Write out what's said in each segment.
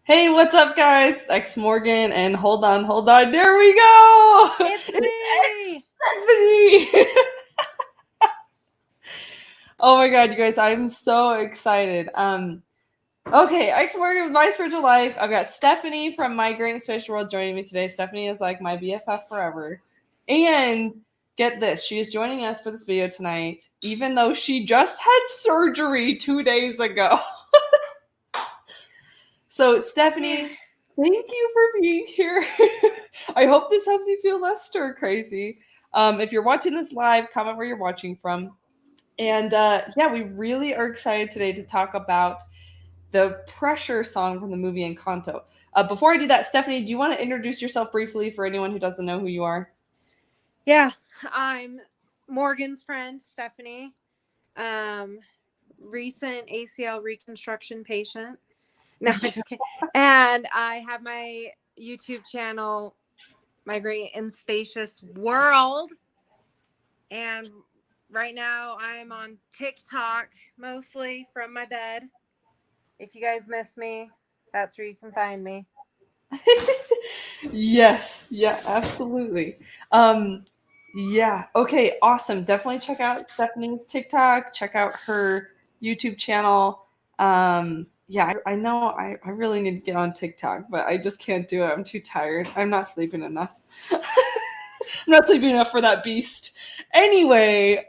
Hey, what's up, guys? X Morgan, and hold on. There we go. It's me! It's Stephanie. Oh my God, you guys, I'm so excited. Okay, X Morgan with My Spiritual Life. I've got Stephanie from My Great Spiritual World joining me today. Stephanie is like my BFF forever. And get this, she is joining us for this video tonight, even though she just had surgery 2 days ago. So, Stephanie, thank you for being here. I hope this helps you feel less stir crazy. If you're watching this live, comment where you're watching from. And yeah, we really are excited today to talk about the pressure song from the movie Encanto. Before I do that, Stephanie, do you want to introduce yourself briefly for anyone who doesn't know who you are? Yeah, I'm Morgan's friend, Stephanie. Recent ACL reconstruction patient. No, I'm just kidding. And I have my YouTube channel, My Great and Spacious World. And right now I'm on TikTok, mostly from my bed. If you guys miss me, that's where you can find me. Yes, yeah, absolutely. Yeah, okay, awesome. Definitely check out Stephanie's TikTok, check out her YouTube channel. Yeah, I know I really need to get on TikTok, but I just can't do it. I'm too tired. I'm not sleeping enough. I'm not sleeping enough for that beast. Anyway,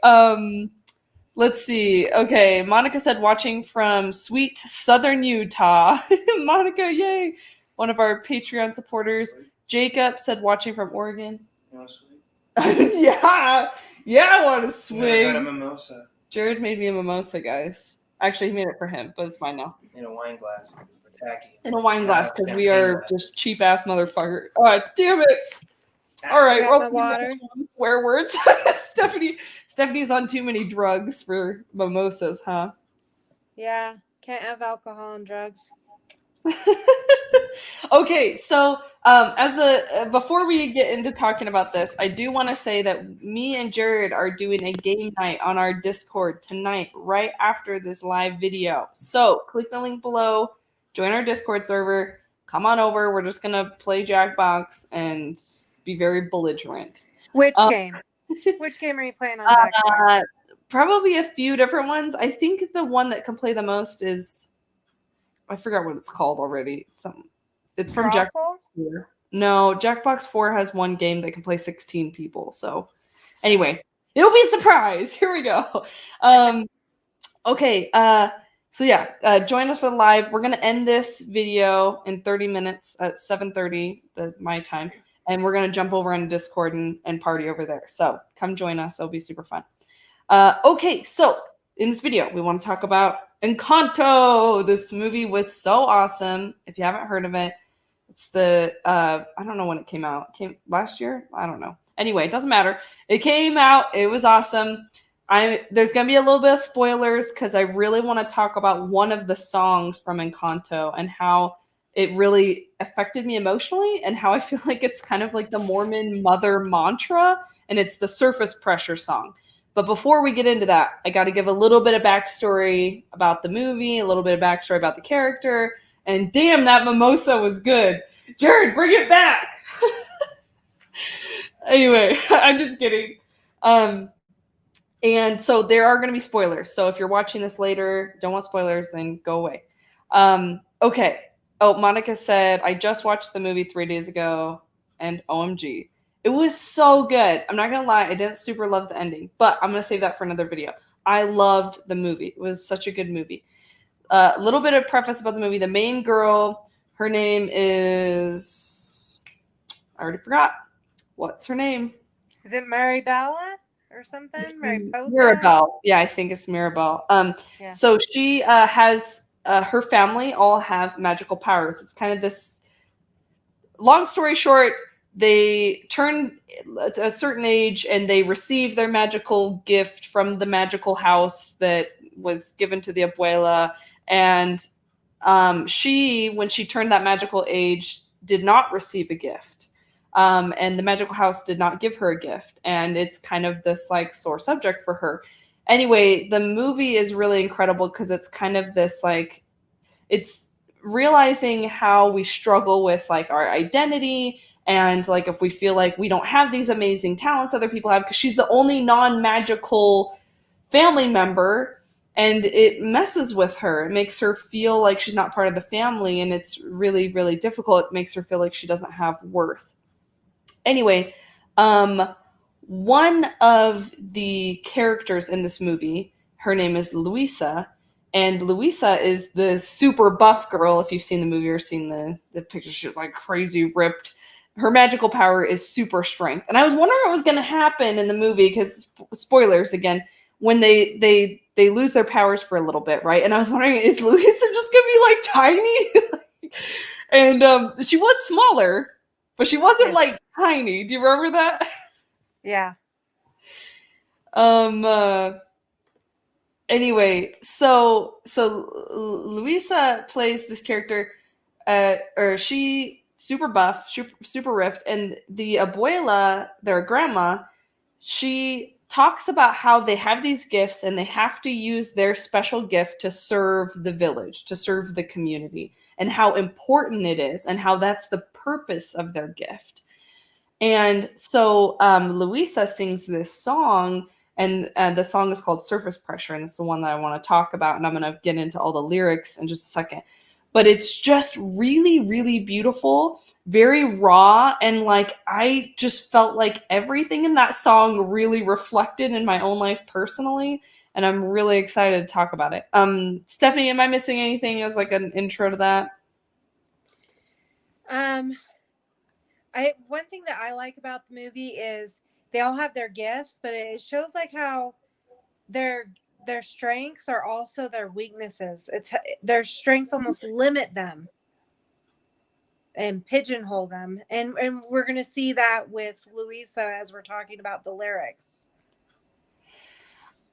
let's see. Okay, Monica said watching from sweet southern Utah. Monica, yay! One of our Patreon supporters. Jacob said watching from Oregon. You want to swing? Yeah, I want to swing. I got a mimosa Jared made me a mimosa, guys. Actually, he made it for him, but it's mine now. in a wine glass. We're tacky. In a wine glass, because we are just cheap ass motherfucker. Oh, damn it! All right, Got my water. Swear words. Stephanie's on too many drugs for mimosas, huh? Yeah, can't have alcohol and drugs. Okay, so before we get into talking about this, I do want to say that me and Jared are doing a game night on our Discord tonight, right after this live video. So click the link below, join our Discord server, come on over. We're just gonna play Jackbox and be very belligerent. Which game? Which game are you playing on Jackbox? Probably a few different ones. I think the one that can play the most is, I forgot what it's called already. It's from Jackbox 4. No, Jackbox 4 has one game that can play 16 people. So anyway, it'll be a surprise. Here we go. Okay. So yeah, join us for the live. We're gonna end this video in 30 minutes at 7:30 my time, and we're gonna jump over on Discord and party over there. So come join us. It'll be super fun. Okay, so in this video, we want to talk about Encanto. This movie was so awesome. If you haven't heard of it, it's the I don't know when it came out. It came last year? I don't know. Anyway, it doesn't matter. It came out. It was awesome. There's gonna be a little bit of spoilers because I really want to talk about one of the songs from Encanto and how it really affected me emotionally and how I feel like it's kind of like the Mormon mother mantra, and it's the surface pressure song. But before we get into that, I got to give a little bit of backstory about the movie, a little bit of backstory about the character, and damn, that mimosa was good. Jared, bring it back. Anyway, I'm just kidding. And so there are going to be spoilers. So if you're watching this later, don't want spoilers, then go away. Okay. Oh, Monica said, I just watched the movie 3 days ago, and OMG. It was so good. I'm not going to lie. I didn't super love the ending, but I'm going to save that for another video. I loved the movie. It was such a good movie. A little bit of preface about the movie. The main girl, her name is, I already forgot. What's her name? Is it Maribella or something? Mirabelle. Yeah, I think it's Mirabelle. Yeah. So she has, her family all have magical powers. It's kind of this, long story short, they turn a certain age and they receive their magical gift from the magical house that was given to the abuela. And she, when she turned that magical age, did not receive a gift. And the magical house did not give her a gift. And it's kind of this like sore subject for her. Anyway, the movie is really incredible because it's kind of this like, it's realizing how we struggle with like our identity, and like if we feel like we don't have these amazing talents other people have, because she's the only non-magical family member, and it messes with her. It makes her feel like she's not part of the family, and it's really, really difficult. It makes her feel like she doesn't have worth. Anyway, one of the characters in this movie, her name is Luisa, and Luisa is the super buff girl. If you've seen the movie or seen the picture, she's like crazy ripped. Her magical power is super strength. And I was wondering what was going to happen in the movie, because spoilers again, when they lose their powers for a little bit, right? And I was wondering, is Luisa just going to be like tiny? And she was smaller, but she wasn't like tiny. Do you remember that? Yeah. Anyway, so Luisa plays this character, or she super buff, super ripped, and the abuela, their grandma, she talks about how they have these gifts and they have to use their special gift to serve the village, to serve the community, and how important it is, and how that's the purpose of their gift. And so Luisa sings this song, and the song is called Surface Pressure, and it's the one that I want to talk about, and I'm going to get into all the lyrics in just a second. But it's just really, really beautiful, very raw, and like I just felt like everything in that song really reflected in my own life personally, and I'm really excited to talk about it. Stephanie, am I missing anything as like an intro to that? One thing that I like about the movie is they all have their gifts, but it shows like how their strengths are also their weaknesses. It's their strengths almost limit them and pigeonhole them, and we're going to see that with Luisa as we're talking about the lyrics.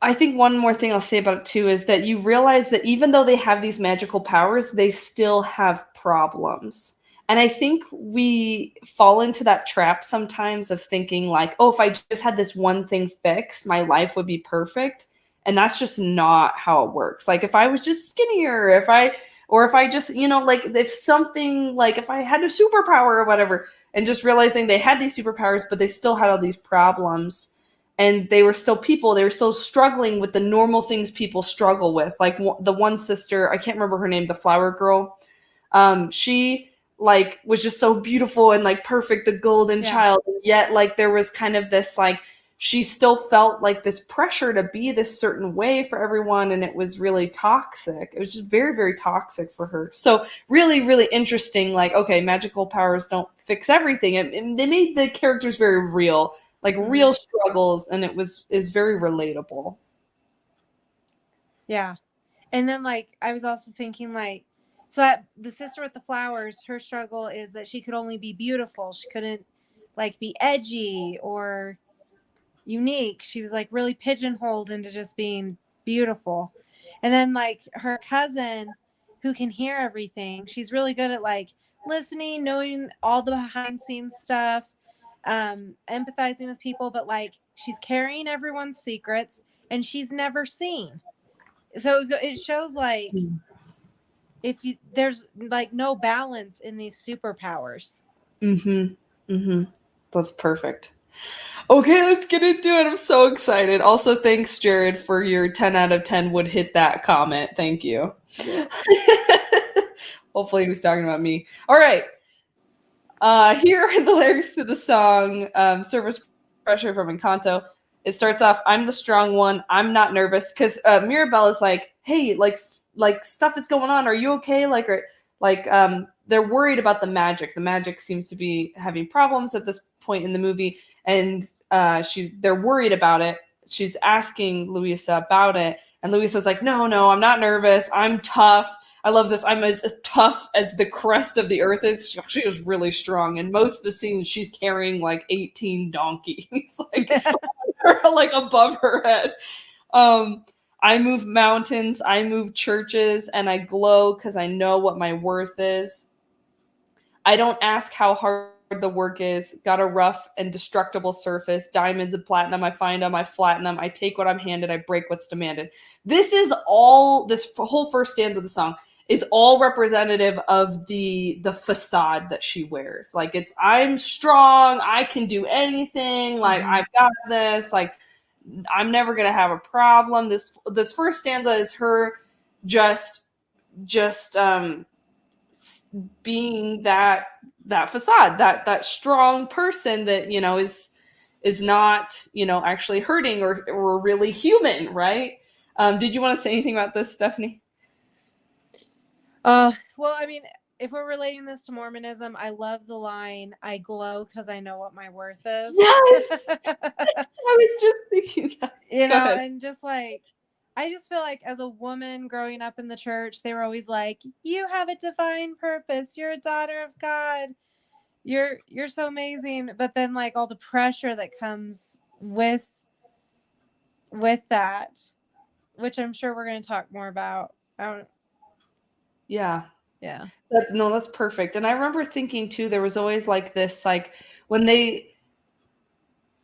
I think one more thing I'll say about it too is that you realize that even though they have these magical powers, they still have problems. And I think we fall into that trap sometimes of thinking like, oh, if I just had this one thing fixed, my life would be perfect. And that's just not how it works. Like if I was just skinnier, if I just, like if something, like if I had a superpower or whatever, and just realizing they had these superpowers, but they still had all these problems, and they were still people. They were still struggling with the normal things people struggle with. Like the one sister, I can't remember her name, the flower girl. She like was just so beautiful and like perfect, the golden child. And yet like there was kind of this like, she still felt like this pressure to be this certain way for everyone. And it was really toxic. It was just very, very toxic for her. So really, really interesting. Like, okay, magical powers don't fix everything. They made the characters very real, like real struggles. And is very relatable. Yeah. And then like, I was also thinking like, so that the sister with the flowers, her struggle is that she could only be beautiful. She couldn't like be edgy or unique. She was like really pigeonholed into just being beautiful. And then like her cousin who can hear everything, she's really good at like listening, knowing all the behind scenes stuff, empathizing with people, but like she's carrying everyone's secrets and she's never seen. So it shows like there's like no balance in these superpowers. That's perfect. Okay, let's get into it. I'm so excited. Also, thanks, Jared, for your 10 out of 10 would hit that comment. Thank you. Hopefully he was talking about me. All right. Here are the lyrics to the song Surface Pressure from Encanto. It starts off, I'm the strong one. I'm not nervous. Because Mirabelle is like, hey, like stuff is going on. Are you okay? They're worried about the magic. The magic seems to be having problems at this point in the movie. And they're worried about it. She's asking Luisa about it. And Luisa's like, no, I'm not nervous. I'm tough. I love this. I'm as tough as the crust of the earth is. She is really strong. And most of the scenes, she's carrying like 18 donkeys, like above her head. I move mountains. I move churches, and I glow because I know what my worth is. I don't ask how hard the work is. Got a rough and destructible surface. Diamonds and platinum. I find them. I flatten them. I take what I'm handed. I break what's demanded. This whole first stanza of the song is all representative of the facade that she wears. Like, it's, I'm strong, I can do anything, like I've got this, like I'm never gonna have a problem. This first stanza is her just being that facade, that strong person that, you know, is not, you know, actually hurting or really human, right? Did you want to say anything about this, Stephanie? Well, I mean, if we're relating this to Mormonism, I love the line, "I glow because I know what my worth is." Yes! I was just thinking that. You Go know, ahead. and just like, I just feel like as a woman growing up in the church, they were always like, "You have a divine purpose. You're a daughter of God. You're so amazing." But then like all the pressure that comes with that, which I'm sure we're going to talk more about. Yeah. Yeah. No, that's perfect. And I remember thinking too, there was always like this, like when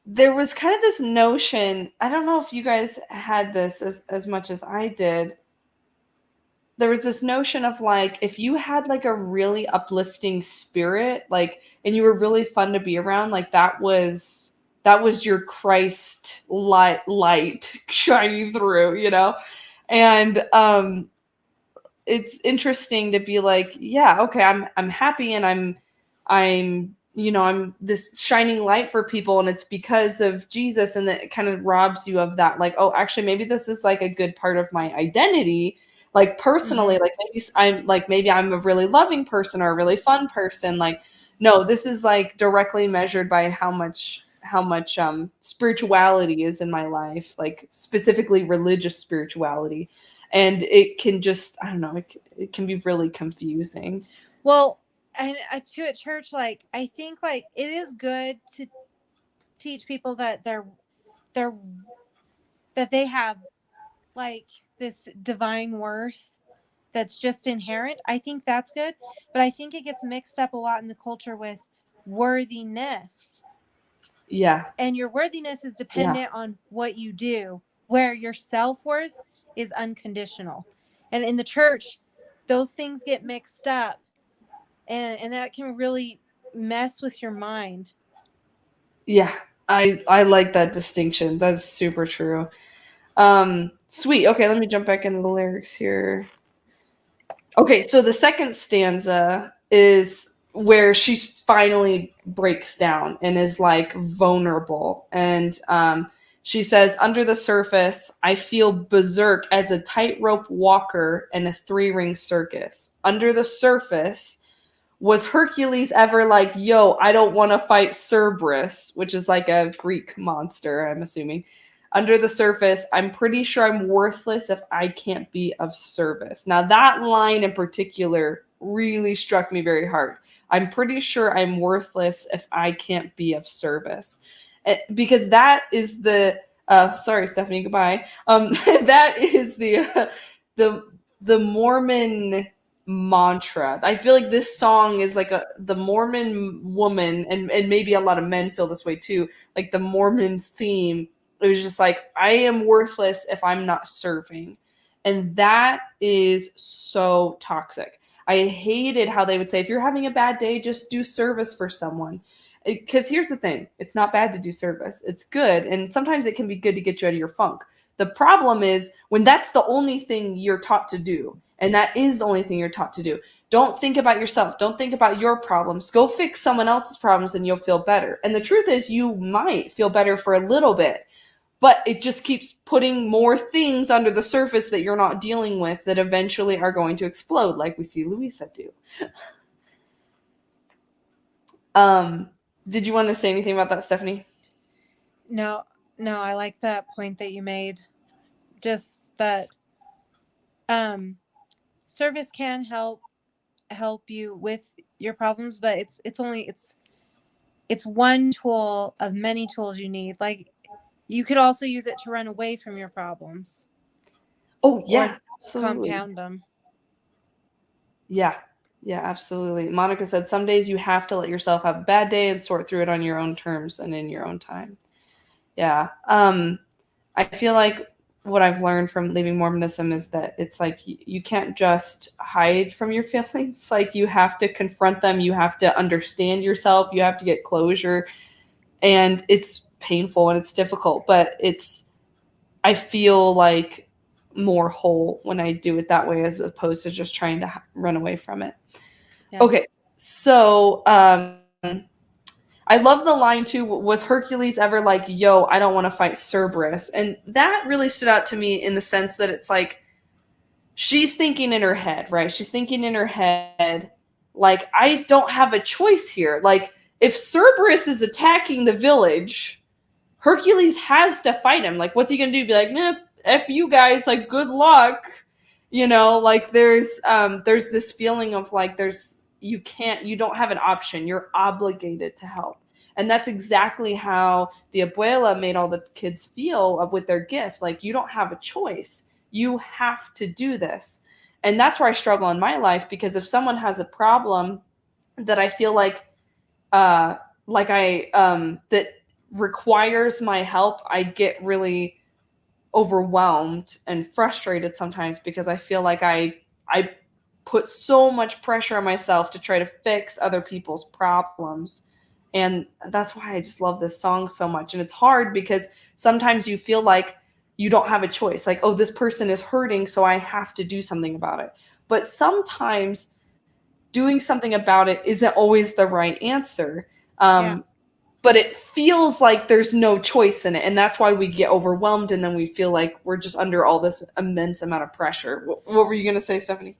there was kind of this notion, I don't know if you guys had this as much as I did. There was this notion of like, if you had like a really uplifting spirit, like, and you were really fun to be around, like that was your Christ light shining through, you know? And it's interesting to be like, yeah, okay, I'm happy and I'm you know, I'm this shining light for people and it's because of Jesus, and that it kind of robs you of that, like, oh, actually maybe this is like a good part of my identity, like personally, like maybe I'm a really loving person or a really fun person. Like, no, this is like directly measured by how much spirituality is in my life, like specifically religious spirituality. And it can just, I don't know, it can be really confusing. Well, and to at church, like, I think like it is good to teach people that that they have like this divine worth that's just inherent. I think that's good, but I think it gets mixed up a lot in the culture with worthiness. Yeah. And your worthiness is dependent on what you do, where your self-worth is unconditional. And in the church, those things get mixed up, and that can really mess with your mind. Yeah. I like that distinction. That's super true. Sweet. Okay, let me jump back into the lyrics here. Okay, so the second stanza is where she finally breaks down and is like vulnerable. And she says, under the surface, I feel berserk as a tightrope walker in a 3-ring circus. Under the surface, was Hercules ever like, yo, I don't want to fight Cerberus, which is like a Greek monster, I'm assuming. Under the surface, I'm pretty sure I'm worthless if I can't be of service. Now, that line in particular really struck me very hard. I'm pretty sure I'm worthless if I can't be of service. Because that is the, sorry, Stephanie, goodbye. That is the Mormon mantra. I feel like this song is like the Mormon woman, and maybe a lot of men feel this way too, like the Mormon theme. It was just like, I am worthless if I'm not serving. And that is so toxic. I hated how they would say, if you're having a bad day, just do service for someone. Because here's the thing, it's not bad to do service. It's good. And sometimes it can be good to get you out of your funk. The problem is when that's the only thing you're taught to do. And that is the only thing you're taught to do. Don't think about yourself. Don't think about your problems. Go fix someone else's problems and you'll feel better. And the truth is, you might feel better for a little bit, but it just keeps putting more things under the surface that you're not dealing with that eventually are going to explode, like we see Luisa do. Did you want to say anything about that, Stephanie? No, I like that point that you made. Just that service can help you with your problems, but it's one tool of many tools you need. Like, you could also use it to run away from your problems. Oh yeah, absolutely. Compound them. Yeah, absolutely. Monica said some days you have to let yourself have a bad day and sort through it on your own terms and in your own time. Yeah. I feel like what I've learned from leaving Mormonism is that it's like you can't just hide from your feelings. Like you have to confront them. You have to understand yourself. You have to get closure. And it's painful and it's difficult, but I feel like more whole when I do it that way as opposed to just trying to run away from it. Yeah. Okay. So, I love the line too. Was Hercules ever like, yo, I don't want to fight Cerberus? And that really stood out to me in the sense that it's like, she's thinking in her head, right? She's thinking in her head, like, I don't have a choice here. Like, if Cerberus is attacking the village, Hercules has to fight him. Like, what's he gonna do? Be like, nah, F you guys, like, good luck. Like there's this feeling of like you don't have an option. You're obligated to help. And that's exactly how the abuela made all the kids feel with their gift. Like, you don't have a choice. You have to do this. And that's where I struggle in my life, because if someone has a problem that I feel like that requires my help, I get really overwhelmed and frustrated sometimes, because I feel like I put so much pressure on myself to try to fix other people's problems. And that's why I just love this song so much. And it's hard because sometimes you feel like you don't have a choice. Like, oh, this person is hurting, so I have to do something about it. But sometimes doing something about it isn't always the right answer. But it feels like there's no choice in it. And that's why we get overwhelmed, and then we feel like we're just under all this immense amount of pressure. What were you going to say, Stephanie?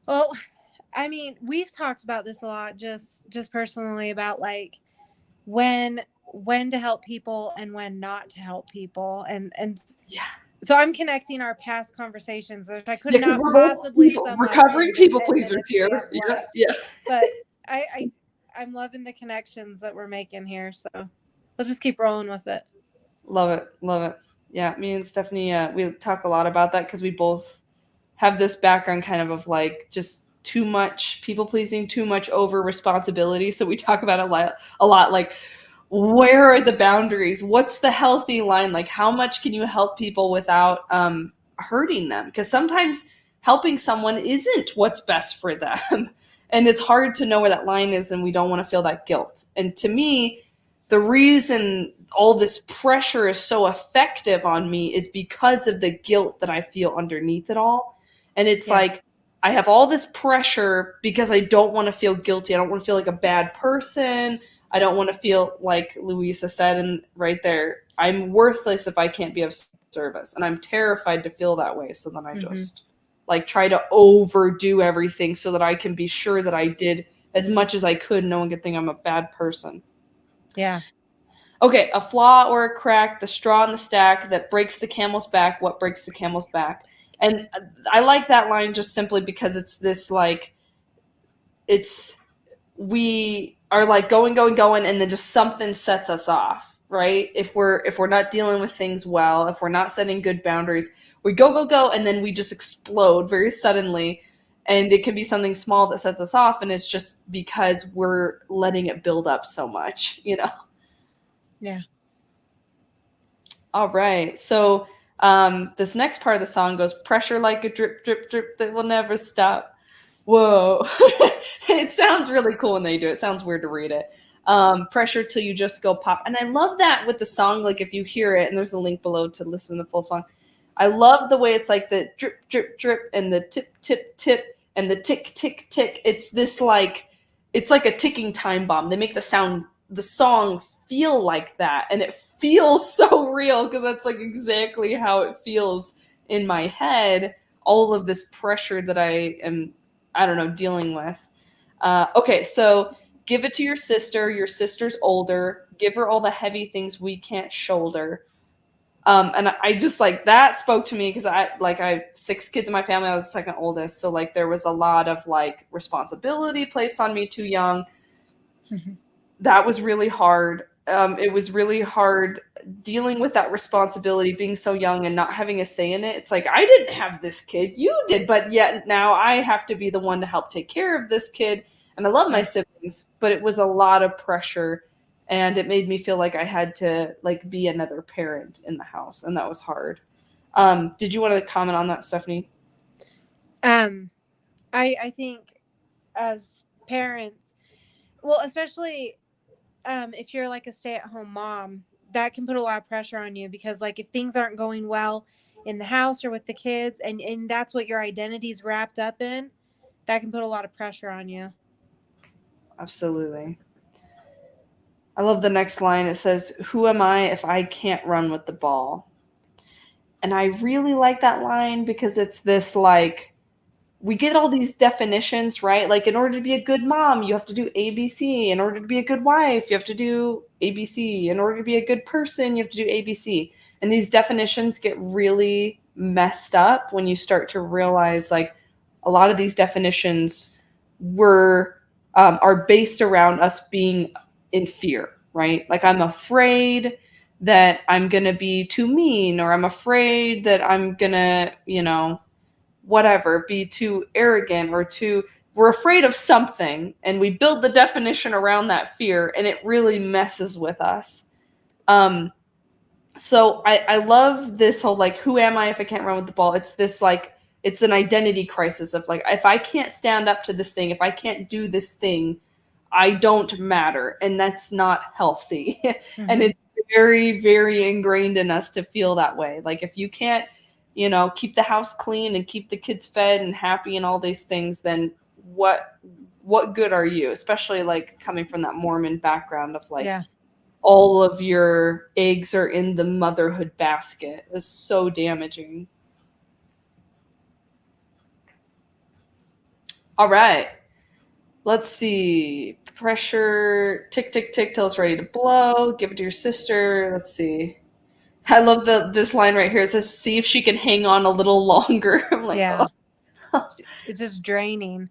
Well, I mean, we've talked about this a lot, just personally, about like when to help people and when not to help people. And yeah. So I'm connecting our past conversations, which I could not possibly sum recovering people pleasers here. Yeah. But I'm loving the connections that we're making here. So let's just keep rolling with it. Love it. Yeah, me and Stephanie, we talk a lot about that because we both have this background kind of like just too much people pleasing, too much over responsibility. So we talk about it a lot, like, where are the boundaries? What's the healthy line? Like, how much can you help people without hurting them? Because sometimes helping someone isn't what's best for them. And it's hard to know where that line is, and we don't want to feel that guilt. And to me, the reason all this pressure is so effective on me is because of the guilt that I feel underneath it all. And it's like, I have all this pressure because I don't want to feel guilty. I don't want to feel like a bad person. I don't want to feel like Luisa said, and right there, I'm worthless if I can't be of service. And I'm terrified to feel that way. So then I just like try to overdo everything so that I can be sure that I did as much as I could. No one could think I'm a bad person. Yeah. Okay, a flaw or a crack, the straw in the stack that breaks the camel's back. What breaks the camel's back? And I like that line just simply because it's this like, we are like going, and then just something sets us off, right? If we're not dealing with things well, if we're not setting good boundaries, we go, and then we just explode very suddenly. And it can be something small that sets us off, and it's just because we're letting it build up so much, Yeah. All right. So this next part of the song goes, pressure like a drip, drip, drip that will never stop. Whoa. It sounds really cool when they do it. It sounds weird to read it. Pressure till you just go pop. And I love that with the song. Like, if you hear it, and there's a link below to listen to the full song. I love the way it's like the drip, drip, drip, and the tip, tip, tip, and the tick, tick, tick. It's this like, it's like a ticking time bomb. They make the song feel like that. And it feels so real because that's like exactly how it feels in my head. All of this pressure that I am, dealing with. Okay, so give it to your sister. Your sister's older. Give her all the heavy things we can't shoulder. And I just like that spoke to me because I have 6 kids in my family. I was the second oldest. So like there was a lot of like responsibility placed on me too young. Mm-hmm. That was really hard. It was really hard dealing with that responsibility, being so young and not having a say in it. It's like, I didn't have this kid, you did, but yet now I have to be the one to help take care of this kid. And I love my siblings, but it was a lot of pressure, and it made me feel like I had to like be another parent in the house, and that was hard. Did you want to comment on that, Stephanie? I think as parents, well, especially if you're like a stay-at-home mom, that can put a lot of pressure on you because like if things aren't going well in the house or with the kids and that's what your identity's wrapped up in, that can put a lot of pressure on you. Absolutely. I love the next line. It says, "Who am I if I can't run with the ball?" And I really like that line because it's this like, we get all these definitions, right? Like, in order to be a good mom, you have to do ABC. In order to be a good wife, you have to do ABC. In order to be a good person, you have to do ABC. And these definitions get really messed up when you start to realize, like, a lot of these definitions are based around us being in fear, right? Like, I'm afraid that I'm gonna be too mean, or I'm afraid that I'm gonna, whatever, be too arrogant or we're afraid of something, and we build the definition around that fear, and it really messes with us. So I love this whole like, who am I if I can't run with the ball? It's this like, it's an identity crisis of like, if I can't stand up to this thing, if I can't do this thing, I don't matter, and that's not healthy. Mm-hmm. And it's very, very ingrained in us to feel that way. Like, if you can't, keep the house clean and keep the kids fed and happy and all these things, then what good are you? Especially like coming from that Mormon background of like, all of your eggs are in the motherhood basket. It's so damaging. All right. Let's see. Pressure, tick, tick, tick till it's ready to blow. Give it to your sister. Let's see. I love this line right here. It says, see if she can hang on a little longer. I'm like, oh. It's just draining.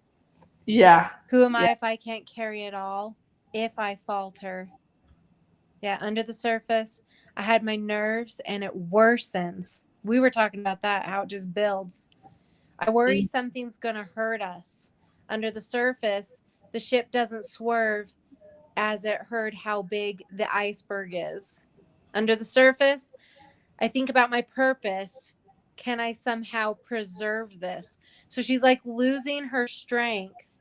Yeah. Who am I if I can't carry it all? If I falter. Yeah, under the surface, I had my nerves and it worsens. We were talking about that, how it just builds. I worry something's going to hurt us. Under the surface, the ship doesn't swerve as it heard how big the iceberg is. Under the surface, I think about my purpose. Can I somehow preserve this? So she's like losing her strength,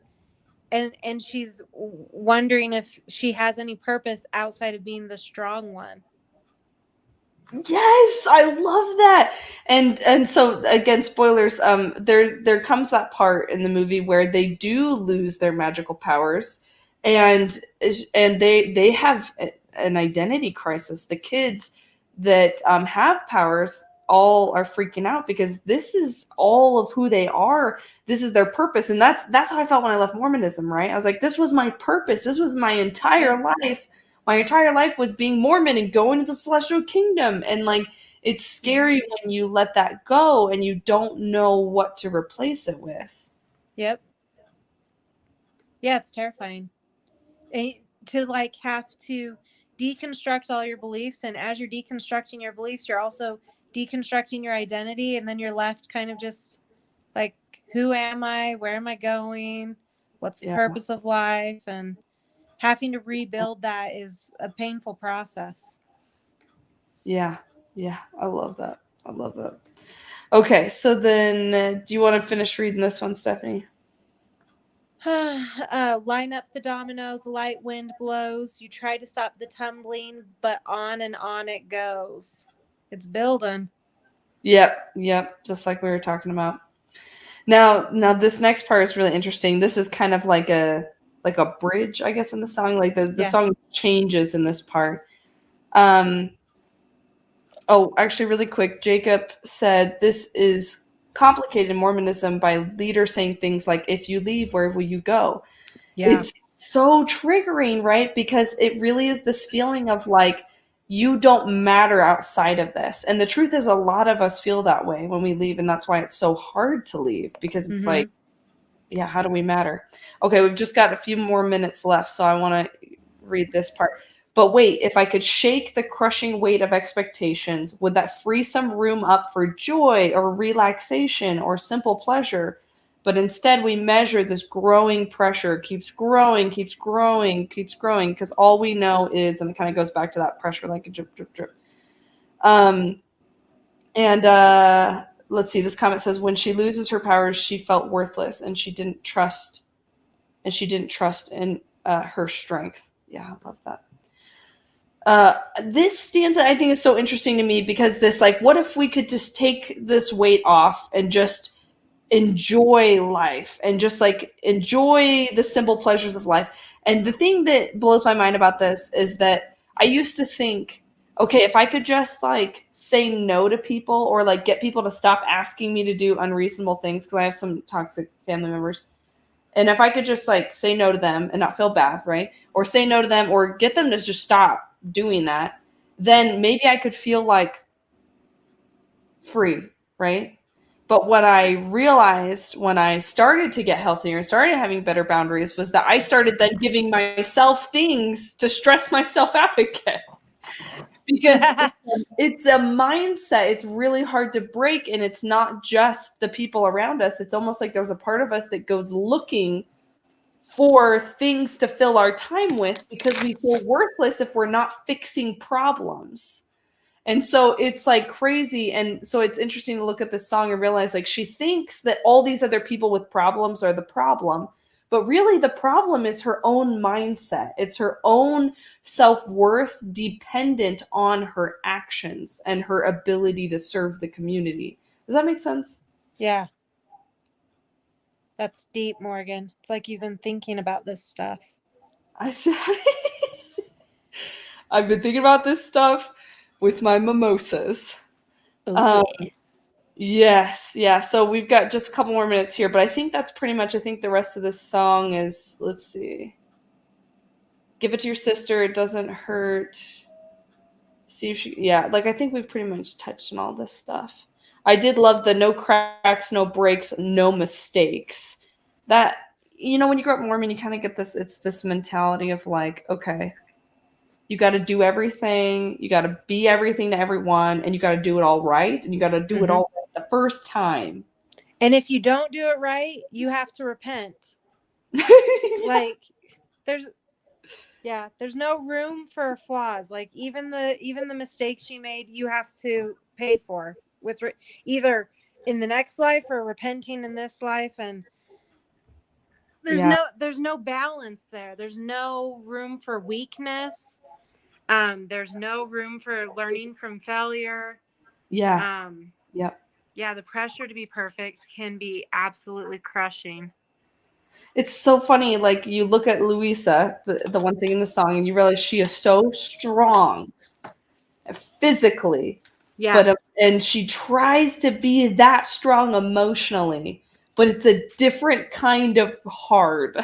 and she's wondering if she has any purpose outside of being the strong one. Yes, I love that. And so, again, spoilers, there comes that part in the movie where they do lose their magical powers, and they have an identity crisis. The kids that have powers all are freaking out because this is all of who they are. This is their purpose, and that's how I felt when I left Mormonism, right? I was like, this was my purpose. This was my entire life. My entire life was being Mormon and going to the celestial kingdom. And like, it's scary when you let that go and you don't know what to replace it with. Yep. Yeah, it's terrifying. And to like have to deconstruct all your beliefs. And as you're deconstructing your beliefs, you're also deconstructing your identity. And then you're left kind of just like, who am I? Where am I going? What's the purpose of life? And having to rebuild that is a painful process. Yeah. I love that. Okay, so then do you want to finish reading this one, Stephanie? Line up the dominoes, light wind blows. You try to stop the tumbling, but on and on it goes. It's building. Yep. Just like we were talking about. Now this next part is really interesting. This is kind of like a bridge, I guess, in the song. Like the song changes in this part. Oh, actually, really quick, Jacob said this is complicated in Mormonism by leaders saying things like, if you leave, where will you go? Yeah. It's so triggering, right? Because it really is this feeling of like, you don't matter outside of this. And the truth is, a lot of us feel that way when we leave. And that's why it's so hard to leave, because it's like, yeah, how do we matter? Okay, we've just got a few more minutes left, so I want to read this part. But wait, if I could shake the crushing weight of expectations, would that free some room up for joy or relaxation or simple pleasure? But instead, we measure this growing pressure, keeps growing, because all we know is, and it kind of goes back to that pressure like a drip, drip, drip. And let's see, this comment says when she loses her powers, she felt worthless and she didn't trust in her strength. Yeah, I love that. This stanza I think is so interesting to me because this, like, what if we could just take this weight off and just enjoy life and just like enjoy the simple pleasures of life. And the thing that blows my mind about this is that I used to think, okay, if I could just like say no to people or like get people to stop asking me to do unreasonable things, because I have some toxic family members. And if I could just like say no to them and not feel bad, right? Or say no to them or get them to just stop doing that, then maybe I could feel like free, right? But what I realized when I started to get healthier and started having better boundaries was that I started then giving myself things to stress myself out again. Because it's a mindset. It's really hard to break. And it's not just the people around us. It's almost like there's a part of us that goes looking for things to fill our time with because we feel worthless if we're not fixing problems. And so it's like crazy. And so it's interesting to look at this song and realize like she thinks that all these other people with problems are the problem. But really, the problem is her own mindset. It's her own self-worth dependent on her actions and her ability to serve the community. Does that make sense? Yeah. That's deep, Morgan. It's like you've been thinking about this stuff. I've been thinking about this stuff with my mimosas. Oh, yeah. Yes, yeah. So we've got just a couple more minutes here, but I think that's pretty much. I think the rest of this song is. Let's see. Give it to your sister. It doesn't hurt. See if she. Yeah, like I think we've pretty much touched on all this stuff. I did love the no cracks, no breaks, no mistakes. That, when you grow up Mormon, you kind of get this. It's this mentality of like, okay, you got to do everything, you got to be everything to everyone, and you got to do it all right, and you got to do it all right the first time. And if you don't do it right, you have to repent. Like there's no room for flaws. Like even the mistakes you made, you have to pay for with either in the next life or repenting in this life. And there's no balance there. There's no room for weakness. There's no room for learning from failure. Yeah. Yep. Yeah, the pressure to be perfect can be absolutely crushing. It's so funny, like you look at Luisa, the one thing in the song, and you realize she is so strong physically. Yeah. And she tries to be that strong emotionally, but it's a different kind of hard,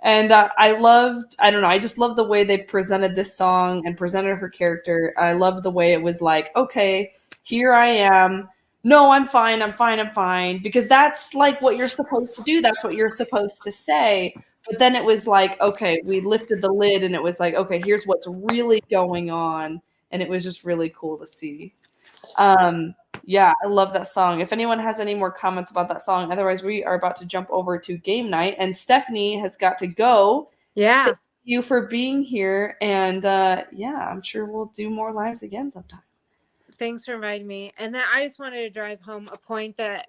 And I don't know, I just love the way they presented this song and presented her character. I love the way it was like, okay, here I am. No, I'm fine. Because that's like what you're supposed to do. That's what you're supposed to say. But then it was like, okay, we lifted the lid and it was like, okay, here's what's really going on. And it was just really cool to see. Yeah, I love that song. If anyone has any more comments about that song, otherwise we are about to jump over to game night, and Stephanie has got to go. Yeah. Thank you for being here, and yeah, I'm sure we'll do more lives again sometime. Thanks for inviting me. And then I just wanted to drive home a point that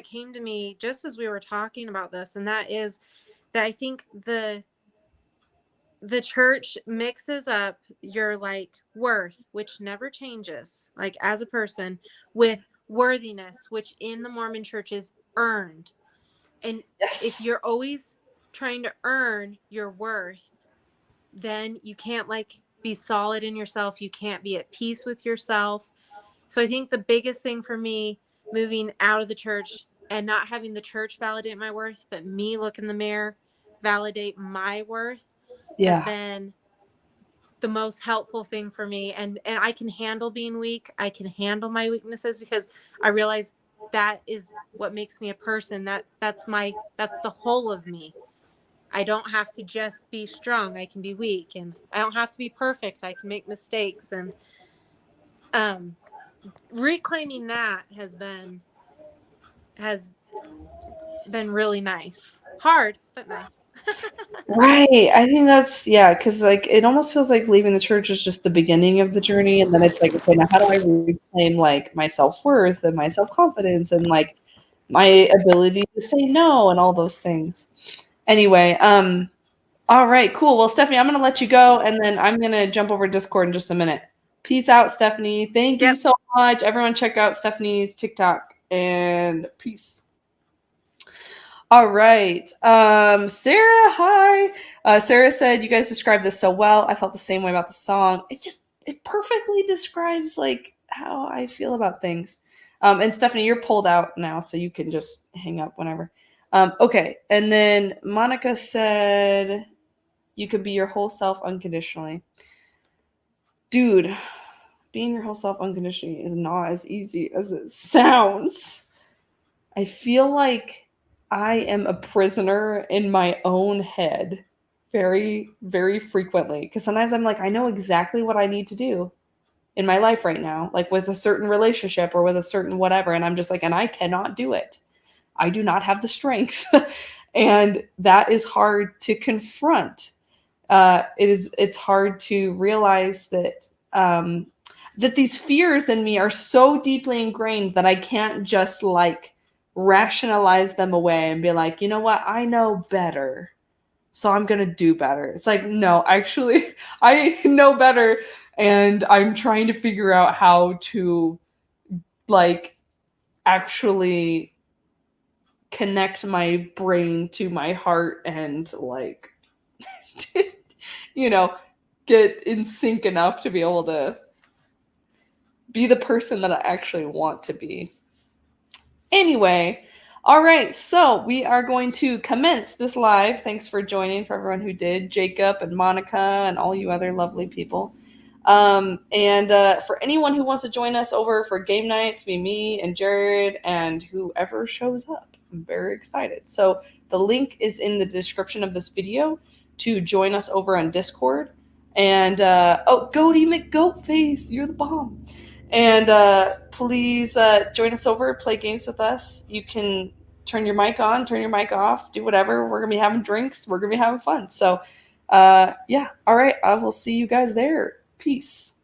came to me just as we were talking about this, and that is that I think the church mixes up your like worth, which never changes, like as a person, with worthiness, which in the Mormon church is earned. And if you're always trying to earn your worth, then you can't like be solid in yourself. You can't be at peace with yourself. So I think the biggest thing for me moving out of the church and not having the church validate my worth, but me look in the mirror, validate my worth, has been the most helpful thing for me. And I can handle being weak. I can handle my weaknesses because I realize that is what makes me a person. That's the whole of me. I don't have to just be strong. I can be weak, and I don't have to be perfect. I can make mistakes. And reclaiming that has been really nice. Hard, but nice. Right. I think that's yeah, because like it almost feels like leaving the church is just the beginning of the journey, and then it's like, okay, now how do I reclaim like my self-worth and my self-confidence and like my ability to say no and all those things. Anyway, all right, cool. Well, Stephanie, I'm gonna let you go, and then I'm gonna jump over to Discord in just a minute. Peace out, Stephanie. Thank you Yep. so much. Everyone, check out Stephanie's TikTok and peace. All right. Sarah, hi. Sarah said, you guys described this so well. I felt the same way about the song. It perfectly describes like how I feel about things. And Stephanie, you're pulled out now, so you can just hang up whenever. Okay. And then Monica said, you can be your whole self unconditionally. Dude, being your whole self unconditionally is not as easy as it sounds. I feel like I am a prisoner in my own head very, very frequently. Because sometimes I'm like, I know exactly what I need to do in my life right now, like with a certain relationship or with a certain whatever. And I'm just like, and I cannot do it. I do not have the strength. And that is hard to confront. It's hard to realize that that these fears in me are so deeply ingrained that I can't just like rationalize them away and be like, you know what, I know better, so I'm gonna do better. It's like, no, actually, I know better, and I'm trying to figure out how to like actually connect my brain to my heart and like you know, get in sync enough to be able to be the person that I actually want to be. Anyway, all right, so we are going to commence this live. Thanks for joining, for everyone who did, Jacob and Monica and all you other lovely people. And for anyone who wants to join us over for game nights, be me and Jared and whoever shows up. I'm very excited. So the link is in the description of this video to join us over on Discord. And oh, Goaty McGoatface, you're the bomb. And please join us over, play games with us. You can turn your mic on, turn your mic off, do whatever. We're going to be having drinks. We're going to be having fun. So, yeah. All right. I will see you guys there. Peace.